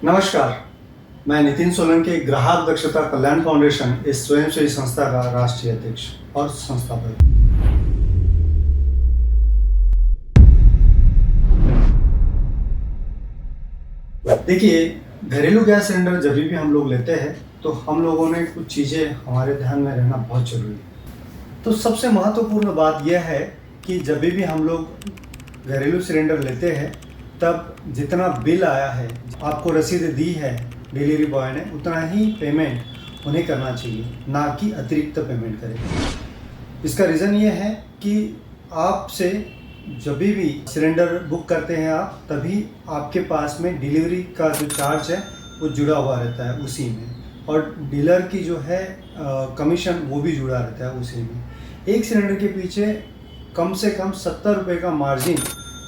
नमस्कार, मैं नितिन सोलंकी ग्राहक दक्षता कल्याण फाउंडेशन इस स्वयंसेवी संस्था का राष्ट्रीय अध्यक्ष और संस्थापक। देखिए, घरेलू गैस सिलेंडर जब भी हम लोग लेते हैं तो हम लोगों ने कुछ चीज़ें हमारे ध्यान में रहना बहुत जरूरी है। तो सबसे महत्वपूर्ण बात यह है कि जब भी हम लोग घरेलू सिलेंडर लेते हैं तब जितना बिल आया है, आपको रसीद दी है डिलीवरी बॉय ने, उतना ही पेमेंट उन्हें करना चाहिए, ना कि अतिरिक्त पेमेंट करें। इसका रीज़न ये है कि आपसे जब भी सिलेंडर बुक करते हैं आप, तभी आपके पास में डिलीवरी का जो चार्ज है वो जुड़ा हुआ रहता है उसी में, और डीलर की जो है कमीशन वो भी जुड़ा रहता है उसी में। एक सिलेंडर के पीछे कम से कम 70 रुपये का मार्जिन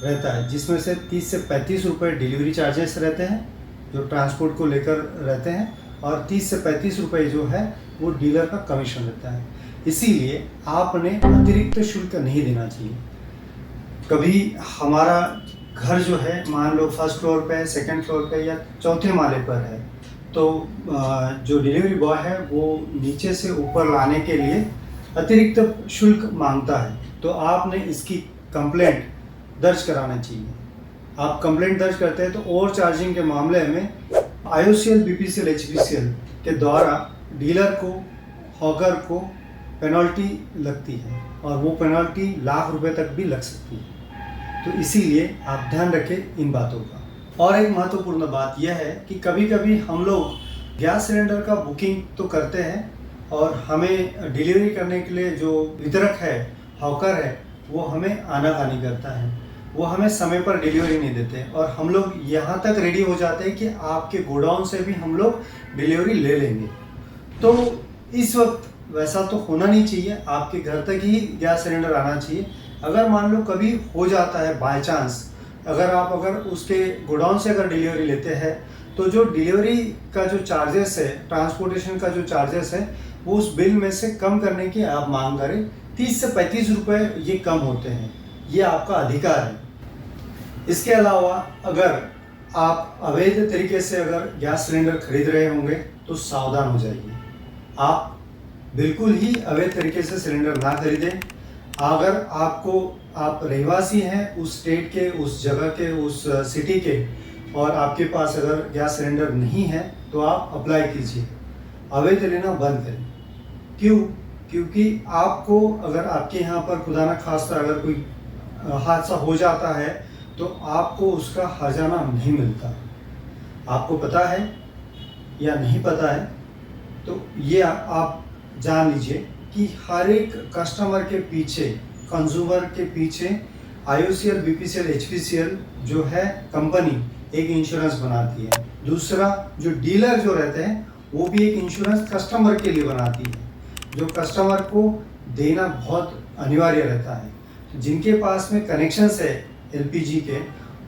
रहता है, जिसमें से 30 से 35 रुपये डिलीवरी चार्जेस रहते हैं जो ट्रांसपोर्ट को लेकर रहते हैं, और 30 से 35 रुपये जो है वो डीलर का कमीशन रहता है। इसीलिए आपने अतिरिक्त शुल्क नहीं देना चाहिए। कभी हमारा घर जो है, मान लो फर्स्ट फ्लोर पे, सेकंड फ्लोर पे या चौथे माले पर है, तो जो डिलीवरी बॉय है वो नीचे से ऊपर लाने के लिए अतिरिक्त शुल्क मांगता है, तो आपने इसकी कंप्लेंट दर्ज कराना चाहिए। आप कंप्लेंट दर्ज करते हैं तो ओवर चार्जिंग के मामले में IOCL, BPCL, HPCL के द्वारा डीलर को, हॉकर को पेनल्टी लगती है, और वो पेनल्टी लाख रुपए तक भी लग सकती है। तो इसीलिए आप ध्यान रखें इन बातों का। और एक महत्वपूर्ण बात यह है कि कभी कभी हम लोग गैस सिलेंडर का बुकिंग तो करते हैं, और हमें डिलीवरी करने के लिए जो वितरक है, हॉकर है, वो हमें आनाकानी करता है, वो हमें समय पर डिलीवरी नहीं देते, और हम लोग यहाँ तक रेडी हो जाते हैं कि आपके गोडाउन से भी हम लोग डिलीवरी ले लेंगे। तो इस वक्त वैसा तो होना नहीं चाहिए, आपके घर तक ही गैस सिलेंडर आना चाहिए। अगर मान लो कभी हो जाता है बाय चांस, अगर उसके गोडाउन से अगर डिलीवरी लेते हैं, तो जो डिलीवरी का जो चार्जेस है, ट्रांसपोर्टेशन का जो चार्जेस है, वो उस बिल में से कम करने की आप मांग करें। 30 से 35 रुपये ये कम होते हैं, ये आपका अधिकार है। इसके अलावा अगर आप अवैध तरीके से अगर गैस सिलेंडर खरीद रहे होंगे तो सावधान हो जाइए। आप बिल्कुल ही अवैध तरीके से सिलेंडर ना खरीदें। अगर आप रहवासी हैं उस स्टेट के, उस जगह के, उस सिटी के, और आपके पास अगर गैस सिलेंडर नहीं है तो आप अप्लाई कीजिए, अवैध लेना बंद करें। क्यों? क्योंकि आपको अगर आपके यहाँ पर खुदा न खास्ता अगर कोई हादसा हो जाता है तो आपको उसका हर्जाना नहीं मिलता। आपको पता है या नहीं पता है, तो ये आप जान लीजिए कि हर एक कस्टमर के पीछे, कंज्यूमर के पीछे IOCL, BPCL, HPCL जो है कंपनी एक इंश्योरेंस बनाती है। दूसरा, जो डीलर जो रहते हैं वो भी एक इंश्योरेंस कस्टमर के लिए बनाती है, जो कस्टमर को देना बहुत अनिवार्य रहता है। जिनके पास में कनेक्शंस है LPG के,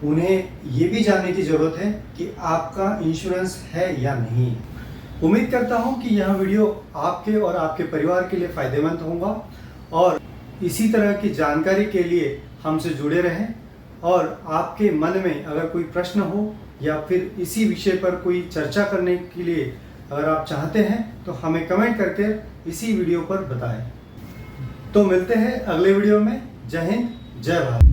उन्हें ये भी जानने की ज़रूरत है कि आपका इंश्योरेंस है या नहीं। उम्मीद करता हूँ कि यह वीडियो आपके और आपके परिवार के लिए फ़ायदेमंद होगा, और इसी तरह की जानकारी के लिए हमसे जुड़े रहें। और आपके मन में अगर कोई प्रश्न हो या फिर इसी विषय पर कोई चर्चा करने के लिए अगर आप चाहते हैं तो हमें कमेंट करके इसी वीडियो पर बताएं। तो मिलते हैं अगले वीडियो में। जय हिंद, जय भारत।